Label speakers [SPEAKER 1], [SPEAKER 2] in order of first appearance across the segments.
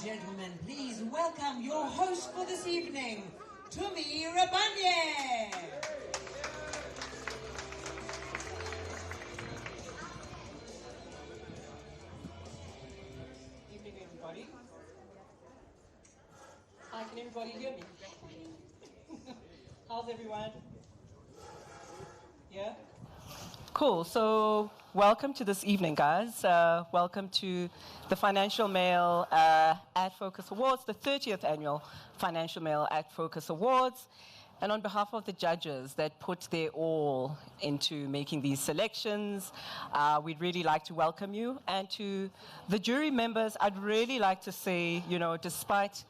[SPEAKER 1] gentlemen, please welcome your host for this evening, Tumi Rabanye. Evening, everybody. Hi, can everybody hear me? How's everyone? Yeah?
[SPEAKER 2] Cool. So welcome to this evening, guys. Welcome to the Financial Mail AdFocus Awards, the 30th annual Financial Mail AdFocus Awards. And on behalf of the judges that put their all into making these selections, we'd really like to welcome you. And to the jury members, I'd really like to say, you know, despite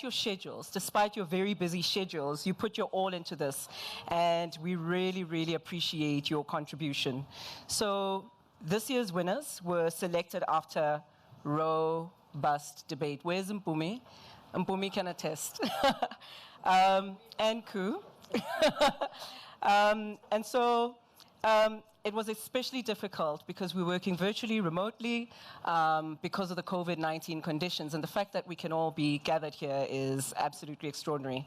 [SPEAKER 2] your schedules, despite your very busy schedules, you put your all into this, and we really, really appreciate your contribution. So this year's winners were selected after robust debate. Where's Mpumi? Mpumi can attest. And Ku. And so it was especially difficult because we're working virtually, remotely, because of the COVID-19 conditions. And the fact that we can all be gathered here is absolutely extraordinary.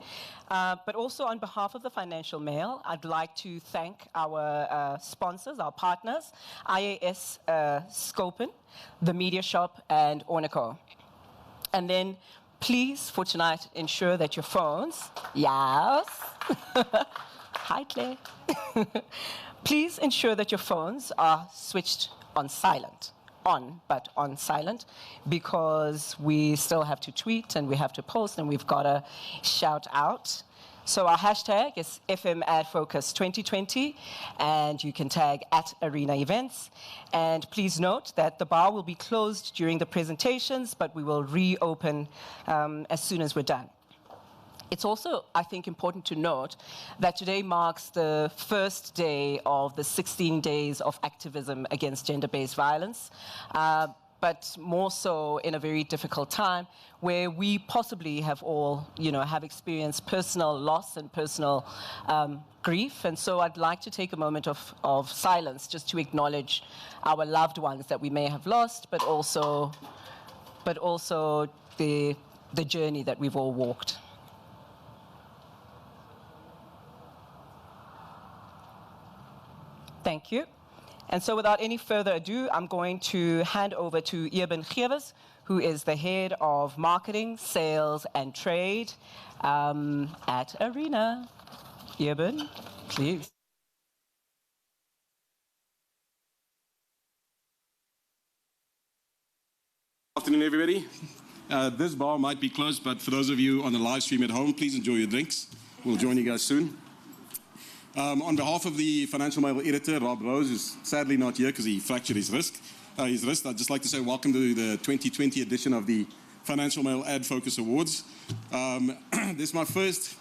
[SPEAKER 2] But also on behalf of the Financial Mail, I'd like to thank our sponsors, our partners, IAS Scopen, the Media Shop, and Ornico. And then please, for tonight, ensure that your phones, yes, hi Claire, please ensure that your phones are switched on silent, but on silent, because we still have to tweet and we have to post and we've got to shout out. So our hashtag is FM AdFocus 2020, and you can tag @Arena Events. And please note that the bar will be closed during the presentations, but we will reopen as soon as we're done. It's also, I think, important to note that today marks the first day of the 16 days of activism against gender-based violence, but more so in a very difficult time where we possibly have all, have experienced personal loss and personal grief. And so I'd like to take a moment of silence just to acknowledge our loved ones that we may have lost, but also the journey that we've all walked. Thank you. And so without any further ado, I'm going to hand over to Eben Gevers, who is the head of marketing, sales, and trade at Arena. Eben, please.
[SPEAKER 3] Afternoon, everybody. This bar might be closed, but for those of you on the live stream at home, please enjoy your drinks. We'll join you guys soon. On behalf of the Financial Mail editor, Rob Rose, who's sadly not here because he fractured his wrist, I'd just like to say welcome to the 2020 edition of the Financial Mail AdFocus Awards. This is my first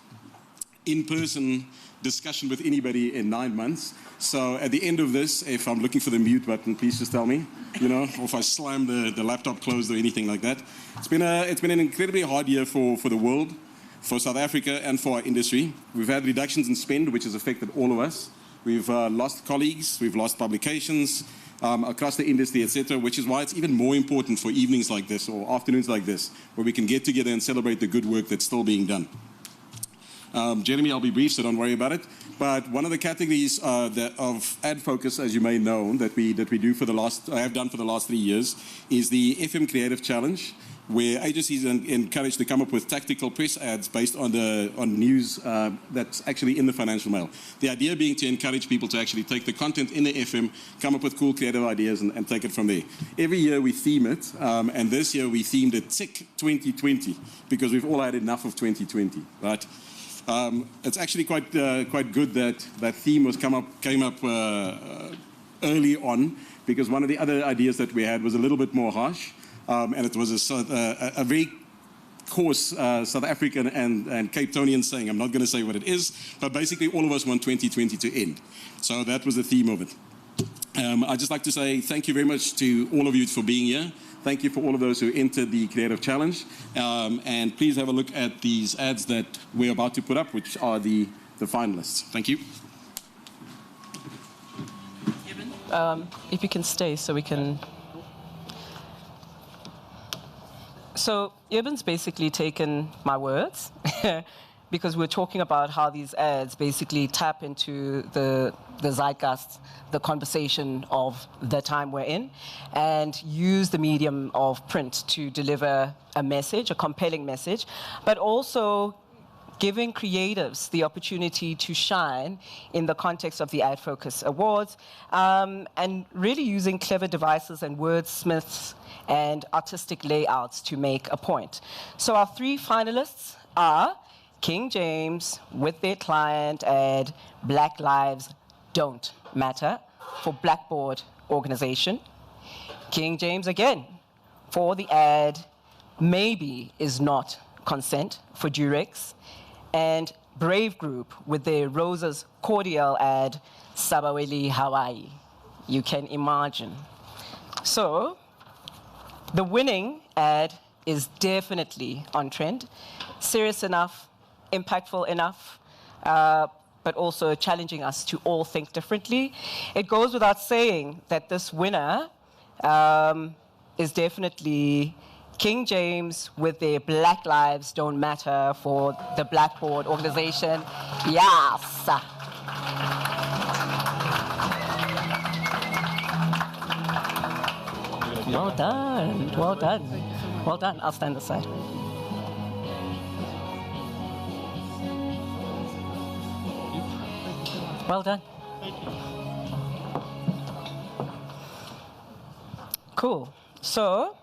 [SPEAKER 3] in-person discussion with anybody in 9 months. So at the end of this, if I'm looking for the mute button, please just tell me, or if I slam the laptop closed or anything like that. It's been an incredibly hard year for the world, for South Africa, and for our industry. We've had reductions in spend, which has affected all of us. We've lost colleagues, we've lost publications across the industry, etc., which is why it's even more important for evenings like this or afternoons like this, where we can get together and celebrate the good work that's still being done. Jeremy, I'll be brief, so don't worry about it. But one of the categories of AdFocus, as you may know, that we do I have done for the last 3 years, is the FM Creative Challenge, where agencies are encouraged to come up with tactical press ads based on news that's actually in the Financial Mail. The idea being to encourage people to actually take the content in the FM, come up with cool creative ideas, and take it from there. Every year we theme it, and this year we themed it Tick 2020, because we've all had enough of 2020, right? It's actually quite good that theme came up early on, because one of the other ideas that we had was a little bit more harsh. And it was a very coarse South African and Cape Townian saying. I'm not going to say what it is, but basically all of us want 2020 to end. So that was the theme of it. I'd just like to say thank you very much to all of you for being here. Thank you for all of those who entered the Creative Challenge. And please have a look at these ads that we're about to put up, which are the finalists. Thank you.
[SPEAKER 2] If you can stay so we can... So Urban's basically taken my words because we're talking about how these ads basically tap into the zeitgeist, the conversation of the time we're in, and use the medium of print to deliver a message, a compelling message, but also giving creatives the opportunity to shine in the context of the AdFocus Awards, and really using clever devices and wordsmiths and artistic layouts to make a point. So our three finalists are King James with their client ad, Black Lives Don't Matter for Blackboard organization. King James again for the ad, Maybe Is Not Consent for Durex. And Brave Group with their Roses Cordial ad, Sabaweli, Hawaii. You can imagine. So, the winning ad is definitely on trend, serious enough, impactful enough, but also challenging us to all think differently. It goes without saying that this winner is definitely King James with their Black Lives Don't Matter for the Blackboard organization. Yes. Well done. Well done. Well done. I'll stand aside. Well done. Cool. So,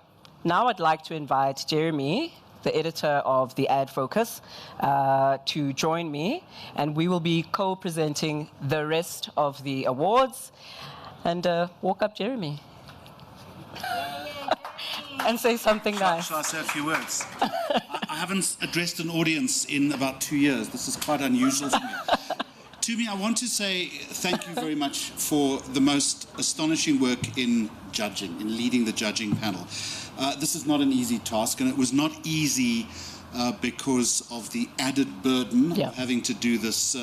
[SPEAKER 2] now I'd like to invite Jeremy, the editor of the AdFocus, to join me, and we will be co-presenting the rest of the awards. And walk up, Jeremy, and say something nice.
[SPEAKER 4] Shall I say a few words? I haven't addressed an audience in about 2 years. This is quite unusual for me. To me, I want to say thank you very much for the most astonishing work in judging, in leading the judging panel. This is not an easy task, and it was not easy because of the added burden of having to do this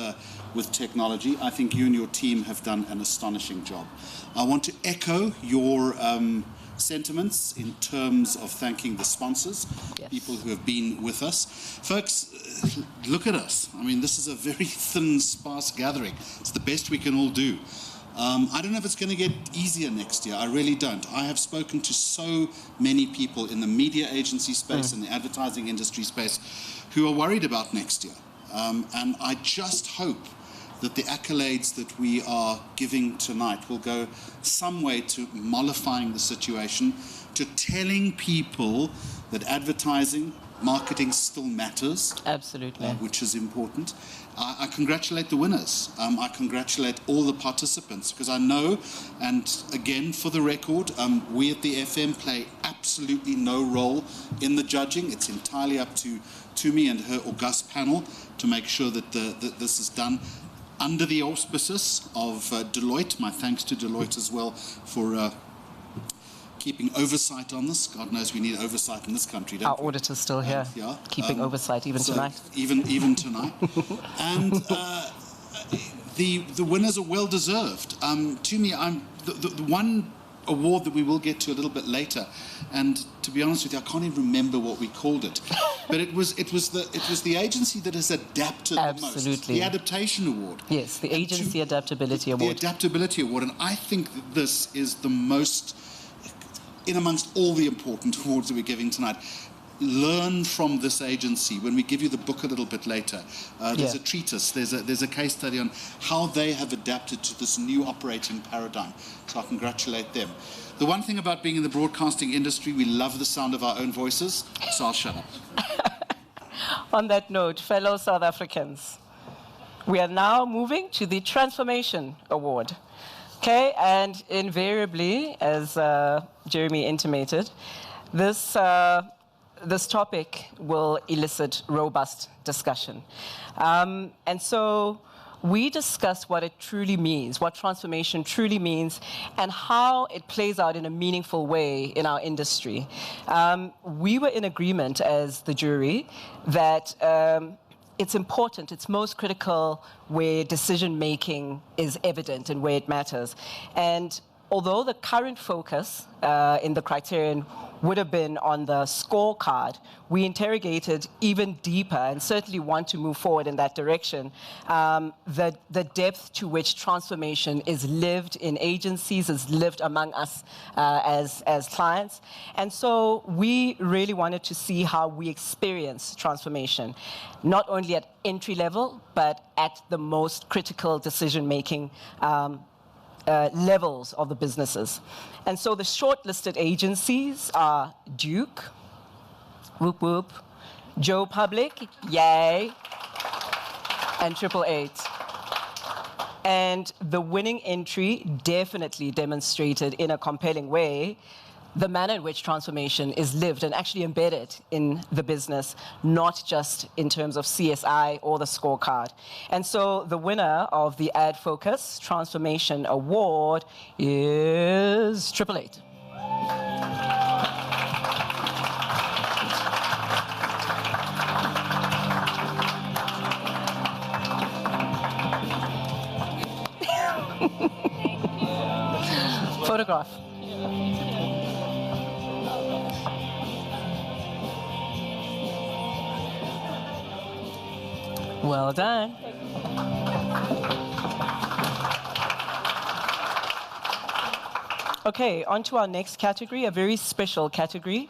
[SPEAKER 4] with technology. I think you and your team have done an astonishing job. I want to echo your sentiments in terms of thanking the sponsors, people who have been with us. Folks, look at us. I mean, this is a very thin, sparse gathering. It's the best we can all do. I don't know if it's going to get easier next year. I really don't. I have spoken to so many people in the media agency space and the advertising industry space who are worried about next year. And I just hope that the accolades that we are giving tonight will go some way to mollifying the situation, to telling people that advertising, marketing still matters.
[SPEAKER 2] Absolutely.
[SPEAKER 4] Which is important. I congratulate the winners. I congratulate all the participants, because I know, and again, for the record, we at the FM play absolutely no role in the judging. It's entirely up to Tumi and her august panel to make sure that this is done under the auspices of Deloitte. My thanks to Deloitte as well for keeping oversight on this. God knows we need oversight in this country, don't we?
[SPEAKER 2] Our auditor's still here, keeping oversight even tonight.
[SPEAKER 4] Even tonight. And the winners are well deserved. To me, the one award that we will get to a little bit later, and to be honest with you, I can't even remember what we called it. But it was the agency that has adapted the most. The Adaptation Award.
[SPEAKER 2] Yes, the Agency Adaptability Award.
[SPEAKER 4] The Adaptability Award, and I think that this is the most, in amongst all the important awards that we're giving tonight. Learn from this agency. When we give you the book a little bit later, there's a treatise, there's a case study on how they have adapted to this new operating paradigm. So I congratulate them. The one thing about being in the broadcasting industry, we love the sound of our own voices, so I'll shut up.
[SPEAKER 2] On that note, fellow South Africans, we are now moving to the Transformation Award. Okay, and invariably, as Jeremy intimated, this topic will elicit robust discussion. And so we discussed what it truly means, what transformation truly means, and how it plays out in a meaningful way in our industry. We were in agreement as the jury that it's important, it's most critical where decision-making is evident and where it matters. And although the current focus in the criterion would have been on the scorecard, we interrogated even deeper and certainly want to move forward in that direction, the depth to which transformation is lived in agencies, is lived among us as clients. And so we really wanted to see how we experience transformation, not only at entry level, but at the most critical decision-making levels of the businesses. And so the shortlisted agencies are Duke, whoop whoop, Joe Public, yay, and 888. And the winning entry definitely demonstrated in a compelling way the manner in which transformation is lived and actually embedded in the business, not just in terms of CSI or the scorecard. And so the winner of the AdFocus Transformation Award is 888. Photograph. Well done. Okay, on to our next category, a very special category,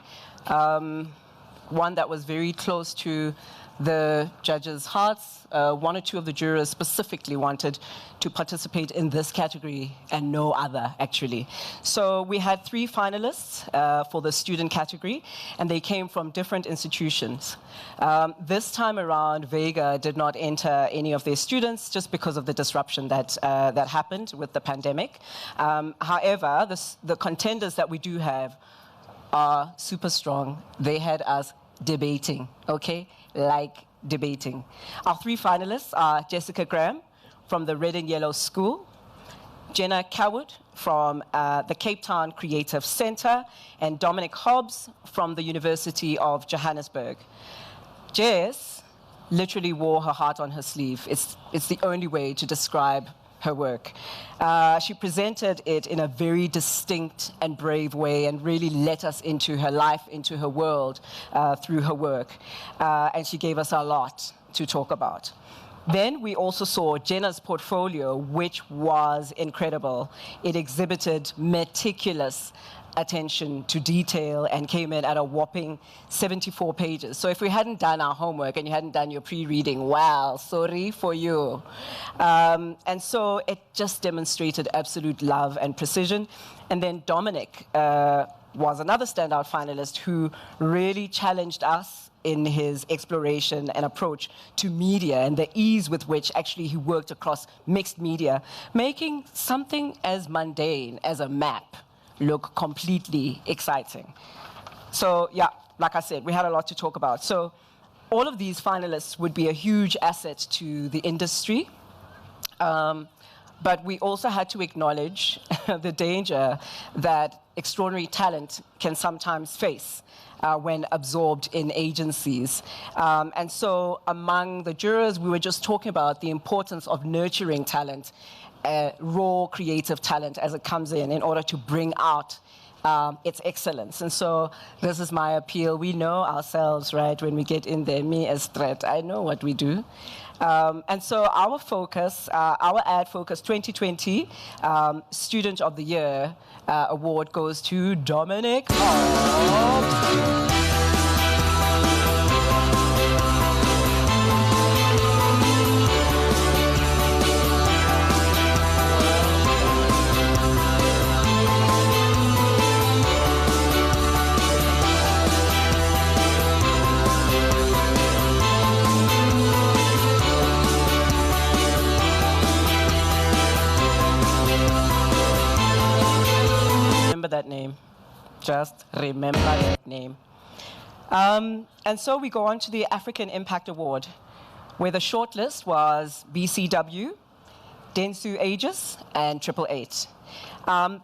[SPEAKER 2] one that was very close to the judges' hearts. One or two of the jurors specifically wanted to participate in this category and no other, actually. So we had 3 finalists for the student category, and they came from different institutions. This time around, Vega did not enter any of their students just because of the disruption that happened with the pandemic. However, the contenders that we do have are super strong. They had us debating, okay? Like debating. Our 3 finalists are Jessica Graham from the Red and Yellow School, Jenna Coward from the Cape Town Creative Center, and Dominic Hobbs from the University of Johannesburg. Jess literally wore her heart on her sleeve. It's the only way to describe her work. She presented it in a very distinct and brave way and really let us into her life, into her world through her work. And she gave us a lot to talk about. Then we also saw Jenna's portfolio, which was incredible. It exhibited meticulous attention to detail and came in at a whopping 74 pages. So if we hadn't done our homework and you hadn't done your pre-reading, wow, sorry for you. And so it just demonstrated absolute love and precision. And then Dominic was another standout finalist who really challenged us in his exploration and approach to media and the ease with which actually he worked across mixed media, making something as mundane as a map look completely exciting. So yeah, like I said, we had a lot to talk about. So all of these finalists would be a huge asset to the industry. But we also had to acknowledge the danger that extraordinary talent can sometimes face when absorbed in agencies. And so among the jurors, we were just talking about the importance of nurturing talent, raw creative talent as it comes in order to bring out its excellence. And so this is my appeal. We know ourselves, right, when we get in there. Me as threat, I know what we do. And so our focus, our AdFocus 2020 Student of the Year award goes to Dominic Hobbs. That name. Just remember that name. And so we go on to the African Impact Award, where the shortlist was BCW, Dentsu Aegis, and 888.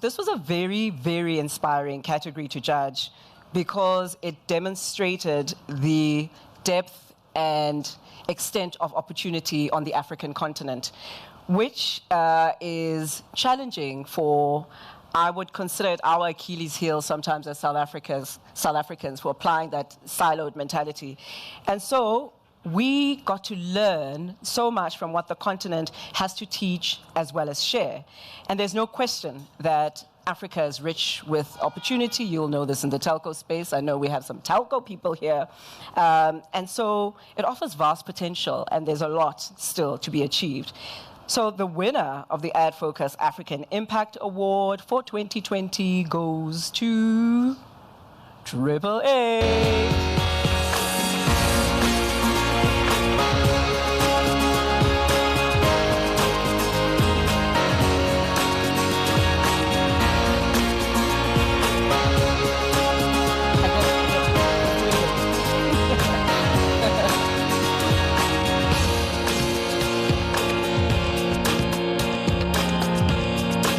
[SPEAKER 2] This was a very, very inspiring category to judge because it demonstrated the depth and extent of opportunity on the African continent, which is challenging for I would consider it our Achilles heel sometimes as South Africans for applying that siloed mentality. And so we got to learn so much from what the continent has to teach as well as share. And there's no question that Africa is rich with opportunity. You'll know this in the telco space. I know we have some telco people here. And so it offers vast potential, and there's a lot still to be achieved. So the winner of the AdFocus African Impact Award for 2020 goes to Triple A.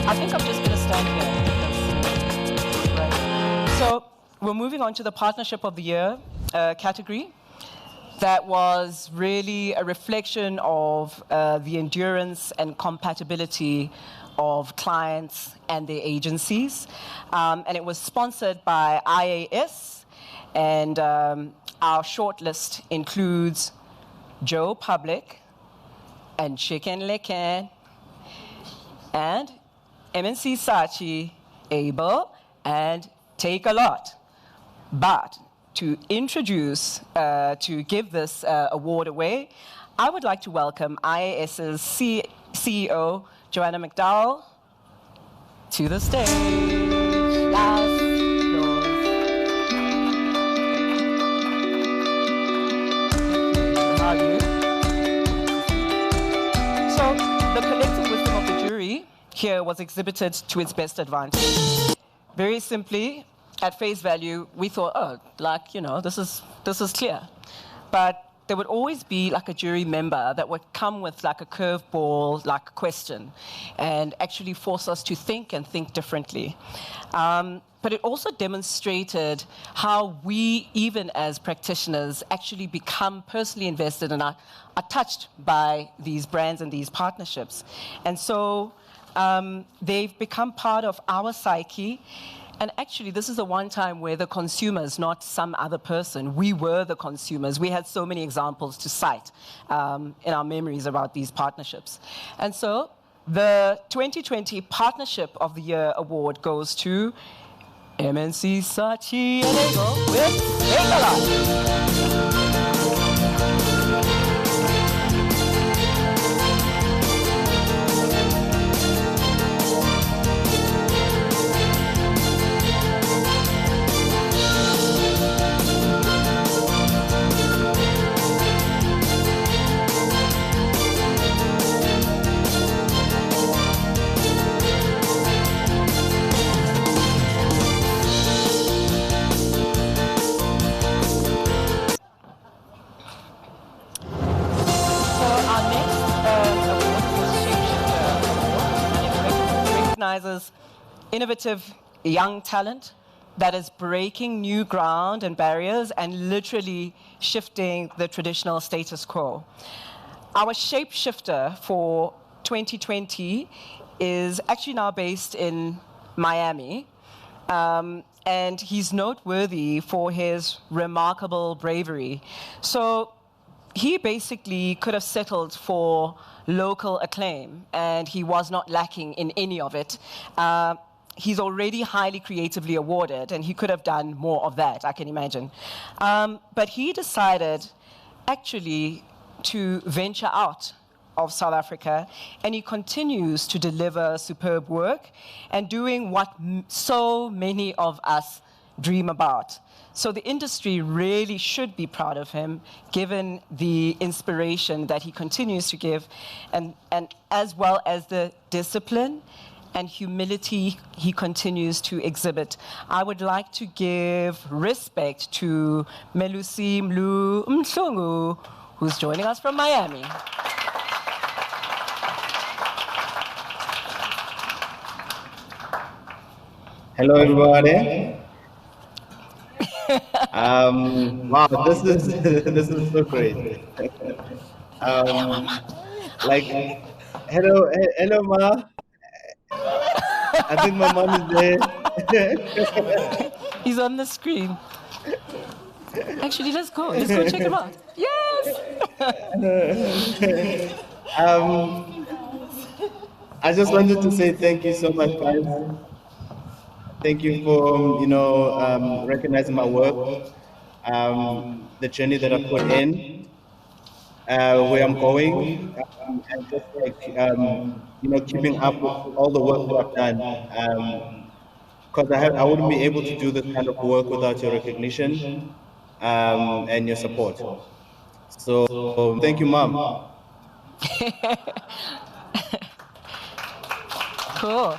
[SPEAKER 2] I think I'm just going to stand here. Right. So we're moving on to the Partnership of the Year category. That was really a reflection of the endurance and compatibility of clients and their agencies. And it was sponsored by IAS. And our shortlist includes Joe Public and Chicken Licken and MNC Saatchi, Able, and Take a Lot. But to introduce, to give this award away, I would like to welcome IAS's CEO, Joanna McDowell, to the stage. Last applause. How are you? So, the collective wisdom of the jury here was exhibited to its best advantage. Very simply, at face value, we thought, oh, like, you know, this is clear. But there would always be like a jury member that would come with like a curveball, like question, and actually force us to think and think differently. But it also demonstrated how we, even as practitioners, actually become personally invested and are touched by these brands and these partnerships. And so they've become part of our psyche. And actually, this is the one time where the consumers, not some other person, we were the consumers. We had so many examples to cite in our memories about these partnerships. And so the 2020 Partnership of the Year award goes to MNC Saatchi and Ego with Take a Lot. Recognizes innovative young talent that is breaking new ground and barriers and literally shifting the traditional status quo. Our shapeshifter for 2020 is actually now based in Miami, and he's noteworthy for his remarkable bravery. So he basically could have settled for local acclaim, and he was not lacking in any of it. He's already highly creatively awarded, and he could have done more of that, I can imagine. But he decided actually to venture out of South Africa, and he continues to deliver superb work and doing what so many of us dream about. So the industry really should be proud of him, given the inspiration that he continues to give, and as well as the discipline and humility he continues to exhibit. I would like to give respect to Melusi Mlu Mhlungu, who's joining us from Miami.
[SPEAKER 5] Hello, everybody. Wow, this is this is so great. Like, hello, Ma. I think my mom is there.
[SPEAKER 2] He's on the screen. Actually, let's go. Let's go check him out. Yes!
[SPEAKER 5] I just wanted to say thank you so much, guys. Thank you for, recognizing my work, the journey that I've put in, where I'm going, and just keeping up with all the work that I've done. Because I wouldn't be able to do this kind of work without your recognition and your support. So thank you, Mom.
[SPEAKER 2] Cool.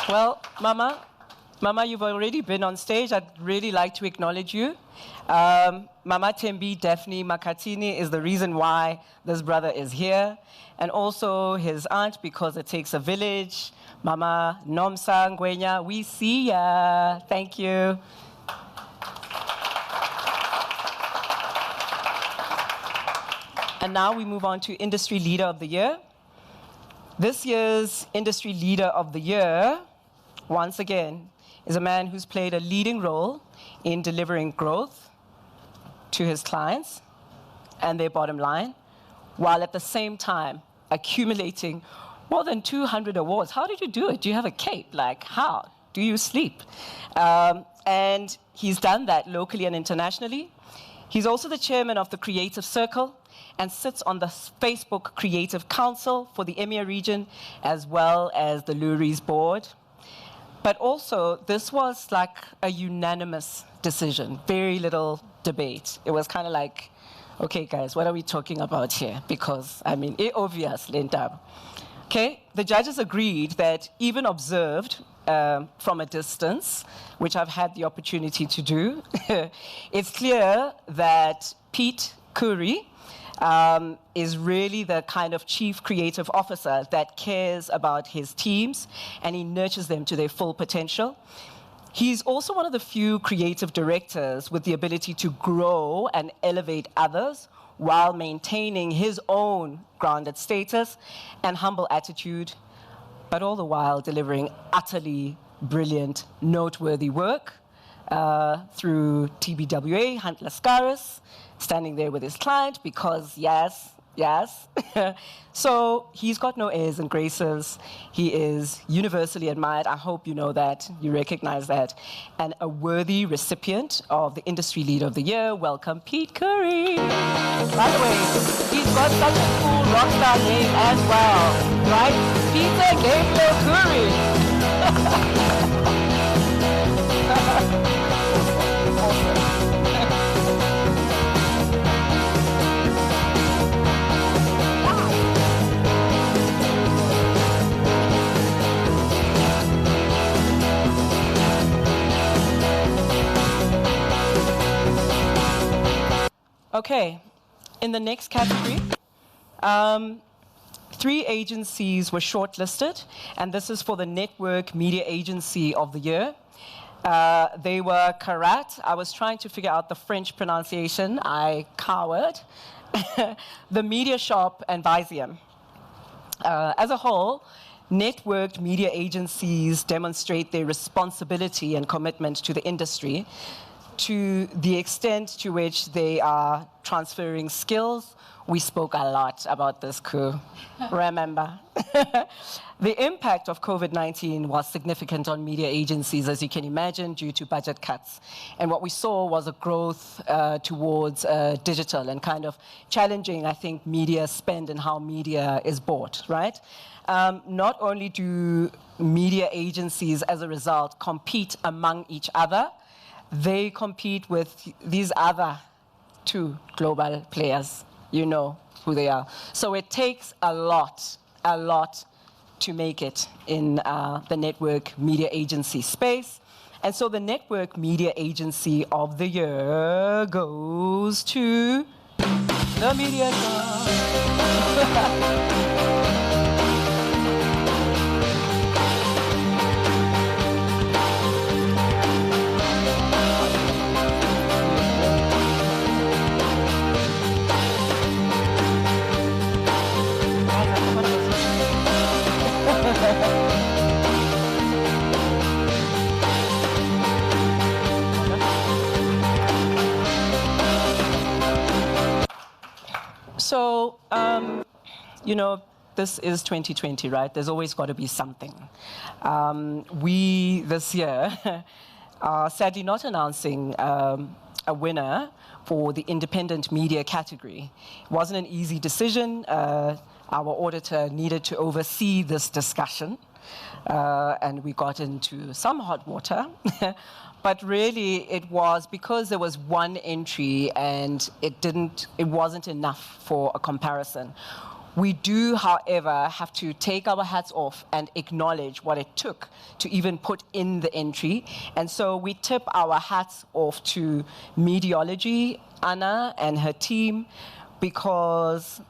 [SPEAKER 2] Well, Mama, you've already been on stage. I'd really like to acknowledge you. Mama Tembi Daphne Makatini is the reason why this brother is here, and also his aunt, because it takes a village. Mama Nomsa Ngwenya, we see ya. Thank you. And now we move on to Industry Leader of the Year. This year's Industry Leader of the Year, once again, is a man who's played a leading role in delivering growth to his clients and their bottom line, while at the same time accumulating more than 200 awards. How did you do it? Do you have a cape? Like, how? Do you sleep? And he's done that locally and internationally. He's also the chairman of the Creative Circle and sits on the Facebook Creative Council for the EMEA region, as well as the Lurie's board. But also, this was like a unanimous decision, very little debate. It was kind of like, okay, guys, what are we talking about here? Because, I mean, it's obvious, Linda. Okay, the judges agreed that even observed from a distance, which I've had the opportunity to do, it's clear that Pete Curry is really the kind of chief creative officer that cares about his teams and he nurtures them to their full potential. He's also one of the few creative directors with the ability to grow and elevate others while maintaining his own grounded status and humble attitude, but all the while delivering utterly brilliant, noteworthy work through TBWA, Hunt Lascaris, standing there with his client because, yes. So he's got no airs and graces. He is universally admired. I hope you know that, you recognize that. And a worthy recipient of the Industry Leader of the Year. Welcome, Pete Curry. By the way, he's got such a cool rock star name as well, right? Peter Gabriel Curry. Okay, in the next category, 3 agencies were shortlisted, and this is for the Network Media Agency of the Year. They were Karat. I was trying to figure out the French pronunciation. I cowered. The Media Shop and Visium. As a whole, networked media agencies demonstrate their responsibility and commitment to the industry to the extent to which they are transferring skills. We spoke a lot about this, Ku. Remember? The impact of COVID-19 was significant on media agencies, as you can imagine, due to budget cuts. And what we saw was a growth towards digital and kind of challenging, I think, media spend and how media is bought, right? Not only do media agencies, as a result, compete among each other, they compete with these other 2 global players. You know who they are. So it takes a lot to make it in the network media agency space. And so the Network Media Agency of the Year goes to the Media Shop. So, this is 2020, right? There's always got to be something. We, this year, are sadly not announcing a winner for the independent media category. It wasn't an easy decision. Our auditor needed to oversee this discussion, and we got into some hot water. But really, it was because there was one entry and it wasn't enough for a comparison. We do, however, have to take our hats off and acknowledge what it took to even put in the entry. And so we tip our hats off to Mediology, Anna, and her team, because,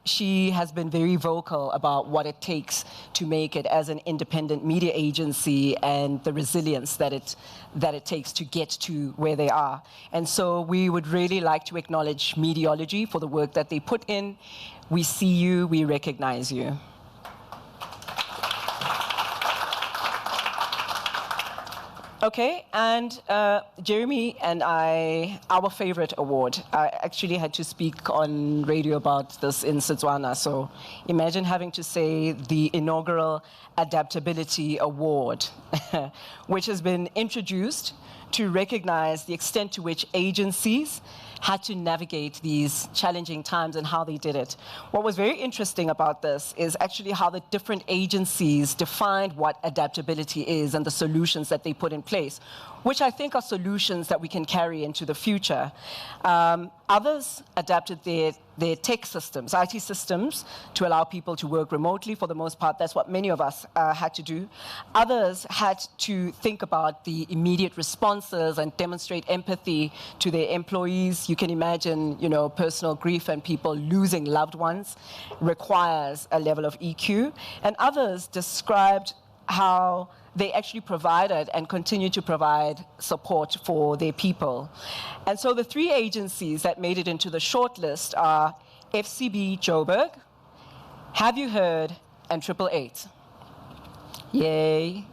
[SPEAKER 2] she has been very vocal about what it takes to make it as an independent media agency and the resilience that it takes to get to where they are. And so we would really like to acknowledge Mediology for the work that they put in. We see you, we recognize you. Okay, and Jeremy and I, our favorite award. I actually had to speak on radio about this in Setswana, so imagine having to say the inaugural Adaptability Award, which has been introduced to recognize the extent to which agencies had to navigate these challenging times and how they did it. What was very interesting about this is actually how the different agencies defined what adaptability is and the solutions that they put in place, which I think are solutions that we can carry into the future. Others adapted their tech systems, IT systems, to allow people to work remotely. For the most part, that's what many of us had to do. Others had to think about the immediate responses and demonstrate empathy to their employees. You can imagine, personal grief and people losing loved ones requires a level of EQ. And others described how they actually provided and continue to provide support for their people. And so the three agencies that made it into the shortlist are FCB Joburg, Have You Heard, and 888. Yay.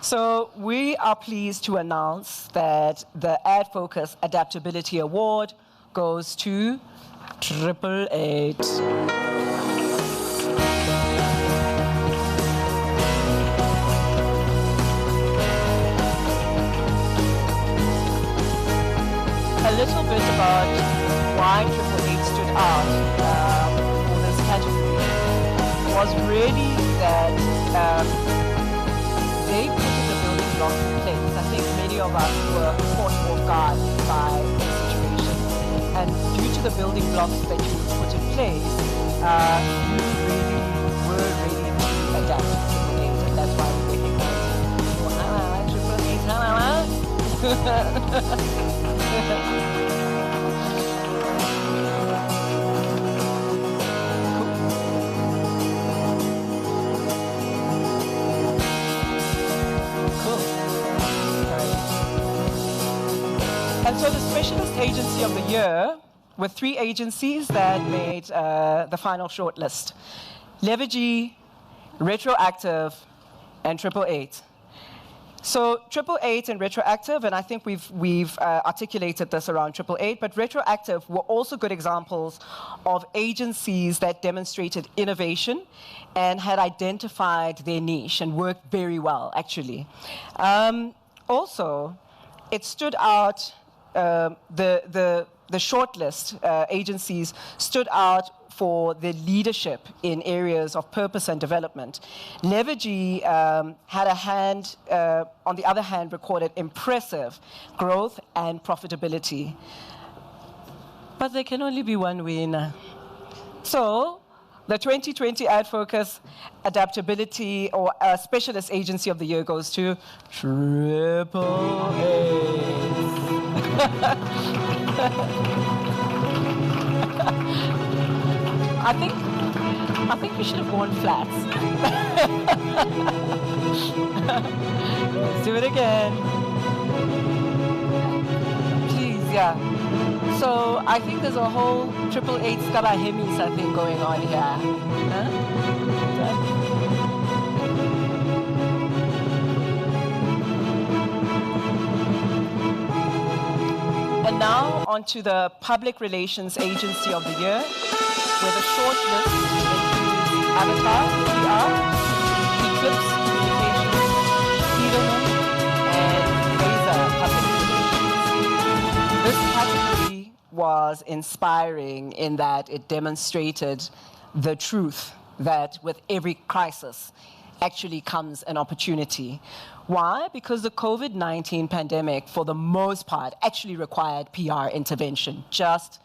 [SPEAKER 2] So we are pleased to announce that the AdFocus Adaptability Award goes to 888. A little bit about why 888 stood out for this category was really that they put the building blocks in place. I think many of us were caught off guard by the situation. And due to the building blocks that you put in place, you really were ready to adapt to 888. And that's why we recognize And so the Specialist Agency of the Year were three agencies that made the final shortlist: Levergy, Retroactive, and 888. So 888 and Retroactive, and I think we've articulated this around 888, but Retroactive were also good examples of agencies that demonstrated innovation and had identified their niche and worked very well, actually. Also, it stood out, the shortlist agencies stood out for their leadership in areas of purpose and development. Levergy had a hand, on the other hand, recorded impressive growth and profitability. But there can only be one winner. So, the 2020 AdFocus Adaptability or Specialist Agency of the Year goes to 888. I think we should have worn flats. Let's do it again. Please, yeah. So I think there's a whole 888 Skalahemis, I think, going on here. Huh? And And now onto the Public Relations Agency of the Year, where the short list includes Avatar, PR, Eclipse, Communications, Edelman, and Razor Public Relations. This category was inspiring in that it demonstrated the truth that with every crisis actually comes an opportunity. Why? Because the COVID-19 pandemic, for the most part, actually required PR intervention, just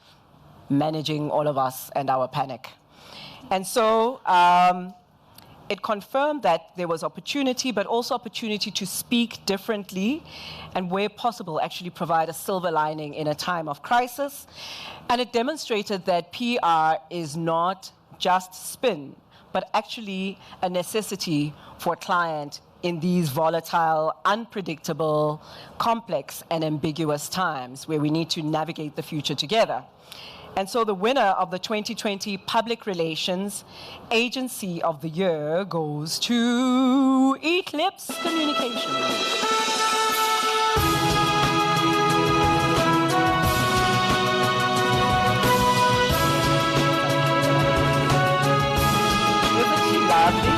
[SPEAKER 2] managing all of us and our panic. And so it confirmed that there was opportunity, but also opportunity to speak differently and, where possible, actually provide a silver lining in a time of crisis. And it demonstrated that PR is not just spin, but actually a necessity for a client in these volatile, unpredictable, complex, and ambiguous times where we need to navigate the future together. And so the winner of the 2020 Public Relations Agency of the Year goes to Eclipse Communications. Isn't she lovely?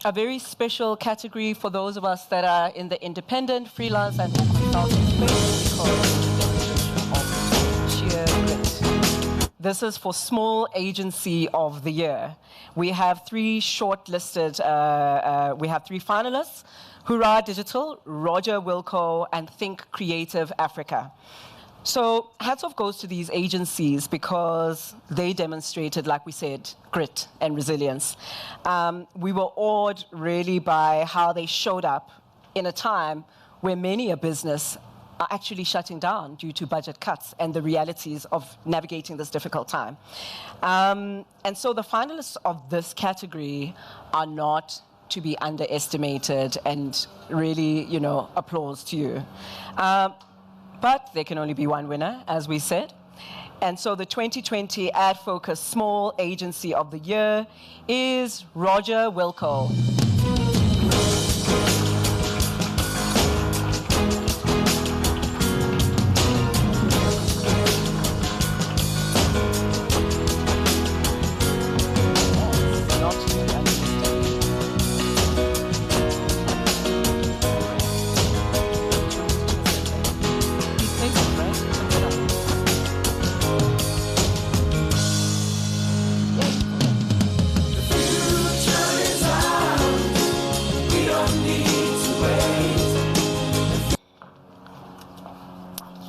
[SPEAKER 2] A very special category for those of us that are in the independent, freelance, and consulting space because of sheer grit. This is for Small Agency of the Year. We have three shortlisted, we have three finalists: Hurrah Digital, Roger Wilco, and Think Creative Africa. So hats off goes to these agencies because they demonstrated, like we said, grit and resilience. We were awed really by how they showed up in a time where many a business are actually shutting down due to budget cuts and the realities of navigating this difficult time. And so the finalists of this category are not to be underestimated, and really, you know, applause to you. But there can only be one winner, as we said. And so the 2020 AdFocus Small Agency of the Year is Roger Wilco.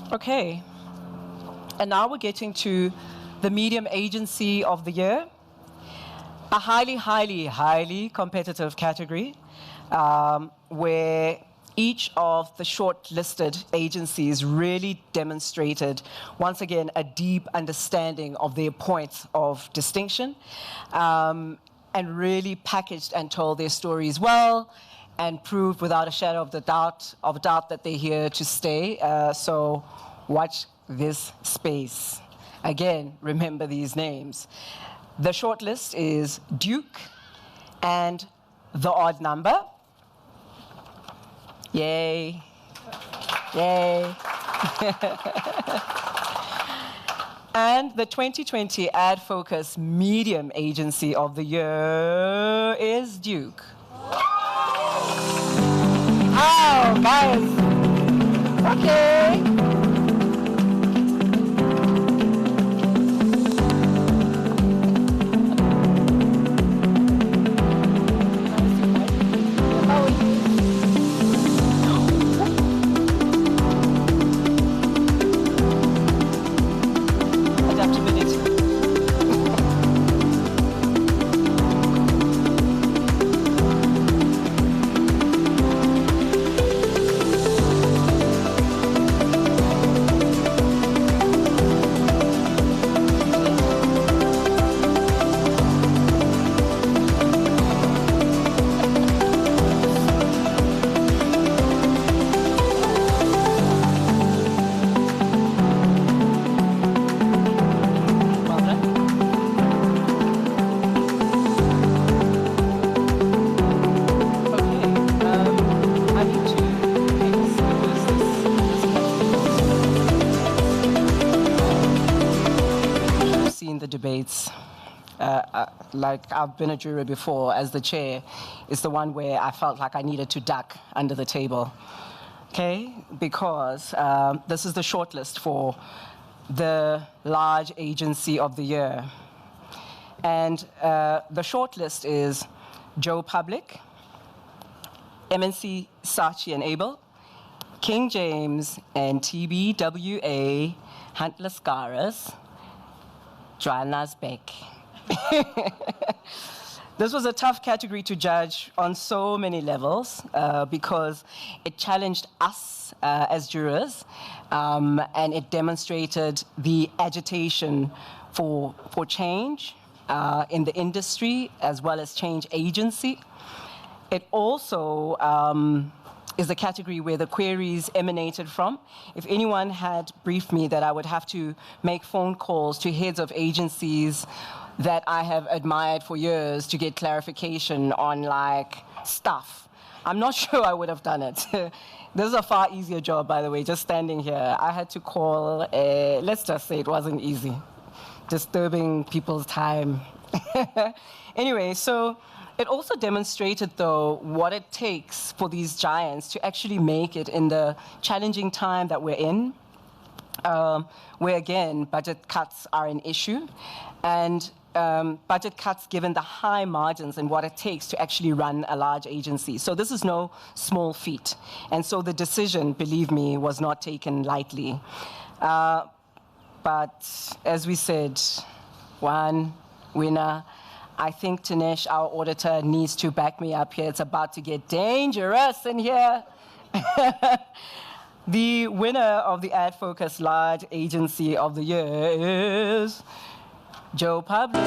[SPEAKER 2] Okay, and now we're getting to the Medium Agency of the Year, a highly competitive category where each of the shortlisted agencies really demonstrated, once again, a deep understanding of their points of distinction and really packaged and told their stories well and proved without a shadow of doubt that they're here to stay. So watch this space. Again, remember these names. The shortlist is Duke and The Odd Number. Yay. Yay. And the 2020 AdFocus Medium Agency of the Year is Duke. Oh, guys. Okay. Adaptability. seen the debates. Like I've been a juror before as the chair. It's the one where I felt like I needed to duck under the table. Okay, because this is the shortlist for the large agency of the year. And the shortlist is Joe Public, MNC Saatchi and Abel, King James, and TBWA Hunt Lascaris, Joanna's Beck. This was a tough category to judge on so many levels because it challenged us as jurors and it demonstrated the agitation for change in the industry as well as change agency. It also is the category where the queries emanated from. If anyone had briefed me that I would have to make phone calls to heads of agencies that I have admired for years to get clarification on like stuff, I'm not sure I would have done it. This is a far easier job, by the way, just standing here. I had to call, let's just say it wasn't easy, disturbing people's time. Anyway, so it also demonstrated, though, what it takes for these giants to actually make it in the challenging time that we're in, where, again, budget cuts are an issue. And budget cuts given the high margins and what it takes to actually run a large agency. So this is no small feat. And so the decision, believe me, was not taken lightly. But as we said, one winner. I think Tanesh, our auditor, needs to back me up here. It's about to get dangerous in here. The winner of the AdFocus Large Agency of the Year is Joe Public.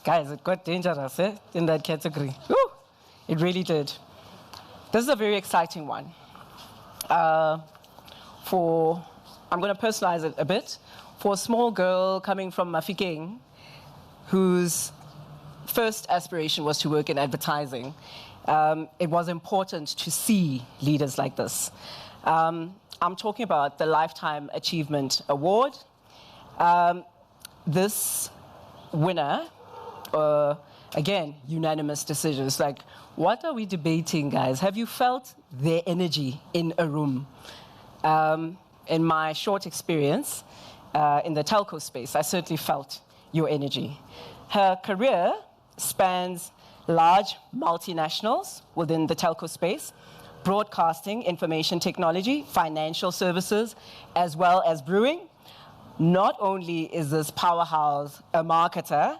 [SPEAKER 2] Guys, it got dangerous in that category. Woo! It really did. This is a very exciting one. I'm going to personalize it a bit. For a small girl coming from Mafikeng, whose first aspiration was to work in advertising, it was important to see leaders like this. I'm talking about the Lifetime Achievement Award. This winner, again, unanimous decisions. Like, what are we debating, guys? Have you felt their energy in a room? In my short experience in the telco space, I certainly felt your energy. Her career spans large multinationals within the telco space, broadcasting, information technology, financial services, as well as brewing. Not only is this powerhouse a marketer,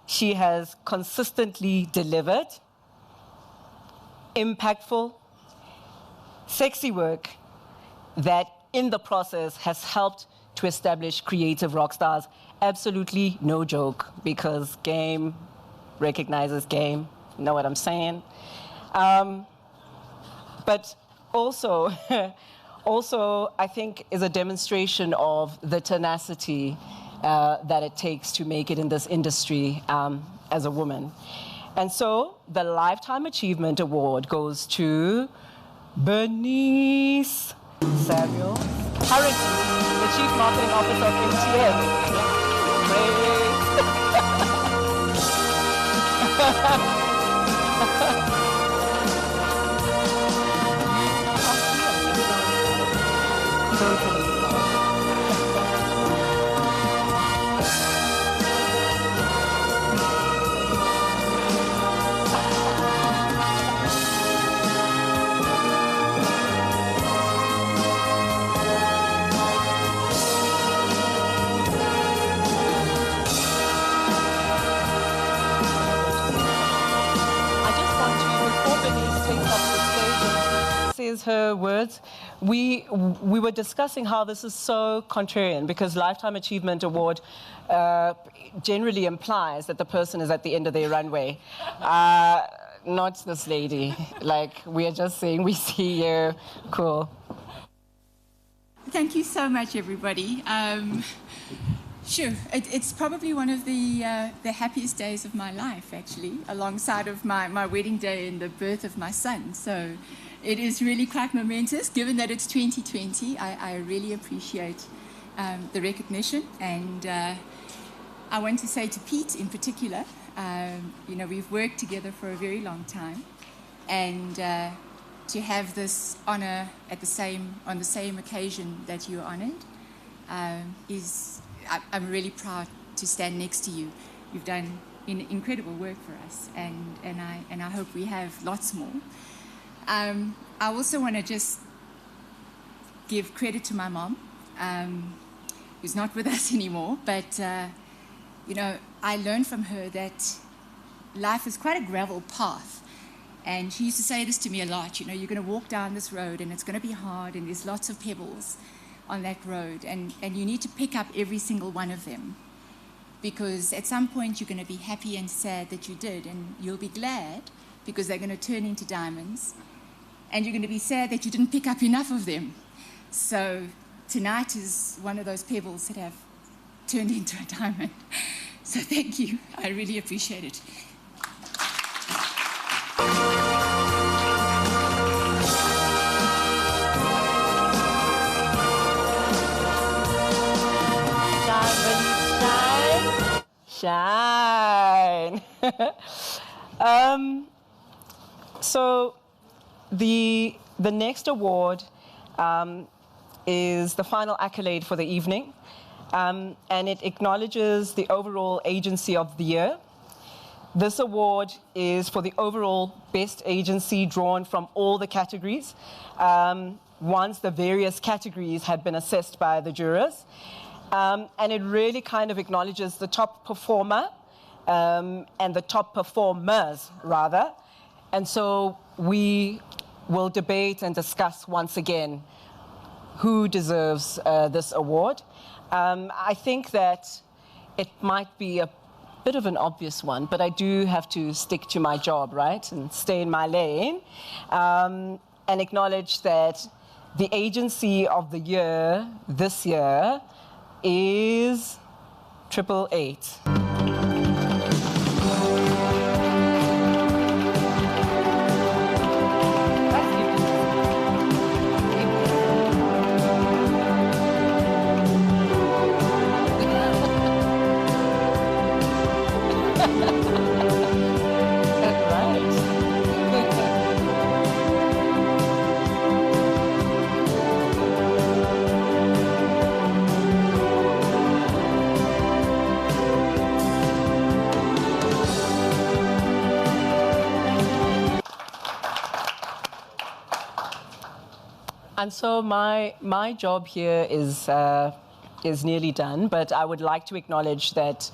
[SPEAKER 2] she has consistently delivered impactful, sexy work that in the process has helped to establish creative rock stars. Absolutely no joke, because game recognizes game. You know what I'm saying? But also, I think is a demonstration of the tenacity that it takes to make it in this industry as a woman. And so the Lifetime Achievement Award goes to Bernice Samuel, currently the Chief Marketing Officer of MTN. summarize her words, we were discussing how this is so contrarian because Lifetime Achievement Award generally implies that the person is at the end of their runway. Not this lady. Like, we are just saying, we see you. Cool.
[SPEAKER 6] Thank you so much, everybody. Sure, it's probably one of the happiest days of my life, actually, alongside of my wedding day and the birth of my son. So it is really quite momentous, given that it's 2020. I really appreciate the recognition. And I want to say to Pete in particular, you know, we've worked together for a very long time. And to have this honor on the same occasion that you're honored I'm really proud to stand next to you. You've done incredible work for us, and I hope we have lots more. I also want to just give credit to my mom, who's not with us anymore, but you know, I learned from her that life is quite a gravel path. And she used to say this to me a lot, you know, you're going to walk down this road and it's going to be hard and there's lots of pebbles on that road, and you need to pick up every single one of them, because at some point you're going to be happy and sad that you did, and you'll be glad because they're going to turn into diamonds, and you're going to be sad that you didn't pick up enough of them. So tonight is one of those pebbles that have turned into a diamond. So thank you. I really appreciate it.
[SPEAKER 2] Shine. So the next award is the final accolade for the evening, and it acknowledges the overall agency of the year. This award is for the overall best agency drawn from all the categories, once the various categories had been assessed by the jurors. And it really kind of acknowledges the top performer and the top performers, rather. And so we will debate and discuss once again who deserves this award. I think that it might be a bit of an obvious one, but I do have to stick to my job, right, and stay in my lane, and acknowledge that the agency of the year this year is 888. And so my job here is nearly done, but I would like to acknowledge that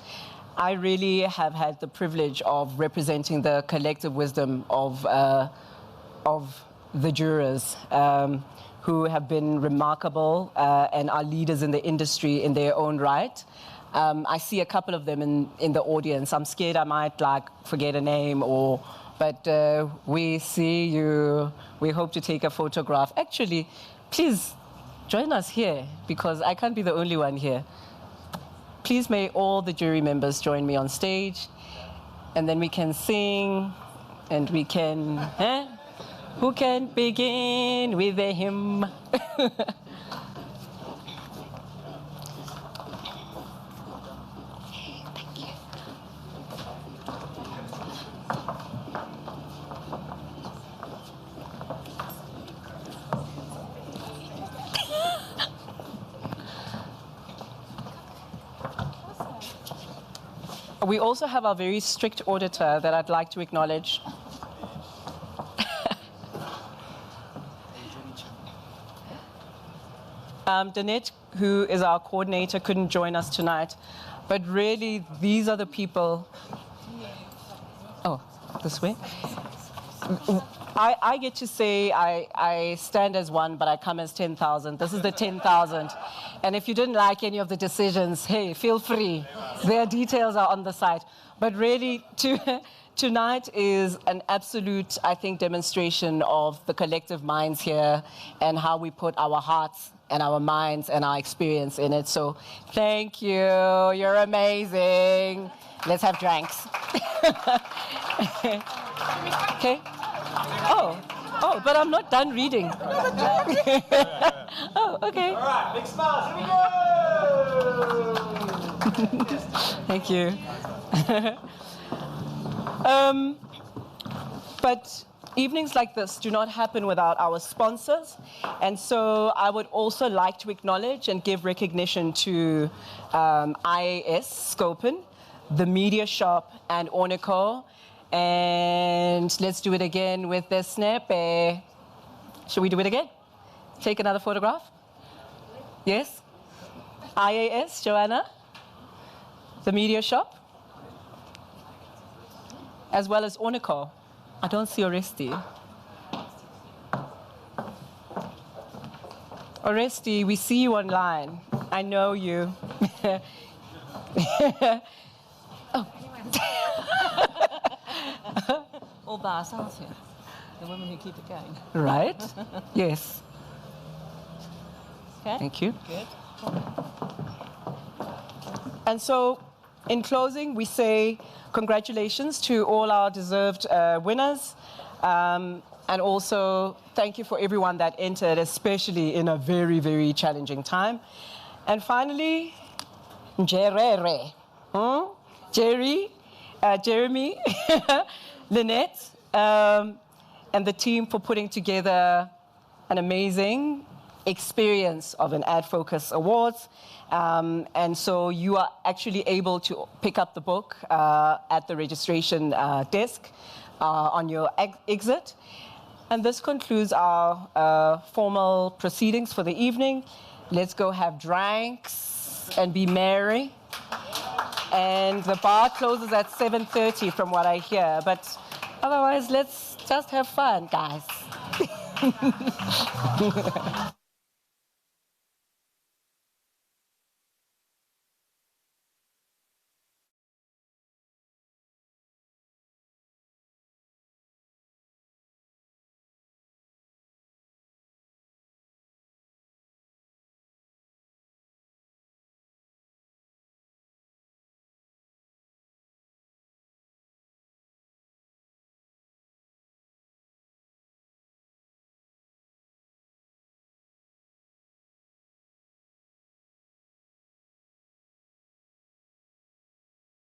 [SPEAKER 2] I really have had the privilege of representing the collective wisdom of the jurors, who have been remarkable and are leaders in the industry in their own right. I see a couple of them in the audience. I'm scared I might forget a name but we see you. We hope to take a photograph. Actually, please join us here, because I can't be the only one here. Please may all the jury members join me on stage, and then we can sing, and we can, who can begin with a hymn? We also have our very strict auditor that I'd like to acknowledge. Danette, who is our coordinator, couldn't join us tonight. But really, these are the people... Oh, this way? I get to say I stand as one, but I come as 10,000. This is the 10,000. And if you didn't like any of the decisions, hey, feel free. Their details are on the site. But really, tonight is an absolute, I think, demonstration of the collective minds here and how we put our hearts and our minds and our experience in it. So thank you. You're amazing. Let's have drinks. Okay. Oh, but I'm not done reading. Oh, okay.
[SPEAKER 7] All right, big smiles. Here we go.
[SPEAKER 2] Thank you. But evenings like this do not happen without our sponsors. And so I would also like to acknowledge and give recognition to IAS Scopen, the Media Shop, and Ornico. And let's do it again with the snap. Should we do it again? Take another photograph? Yes? IAS, Joanna? The Media Shop? As well as Ornico. I don't see Oresti. Oresti, we see you online. I know you. Oh.
[SPEAKER 8] All by ourselves here. The women who keep it going.
[SPEAKER 2] Right? Yes.
[SPEAKER 8] Okay.
[SPEAKER 2] Thank you.
[SPEAKER 8] Good.
[SPEAKER 2] And so, in closing, we say congratulations to all our deserved winners. And also, thank you for everyone that entered, especially in a very, very challenging time. And finally, Jeremy, Lynette, and the team for putting together an amazing experience of an AdFocus Awards. And so you are actually able to pick up the book at the registration desk on your exit. And this concludes our formal proceedings for the evening. Let's go have drinks and be merry. And the bar closes at 7:30 from what I hear. But otherwise, let's just have fun, guys.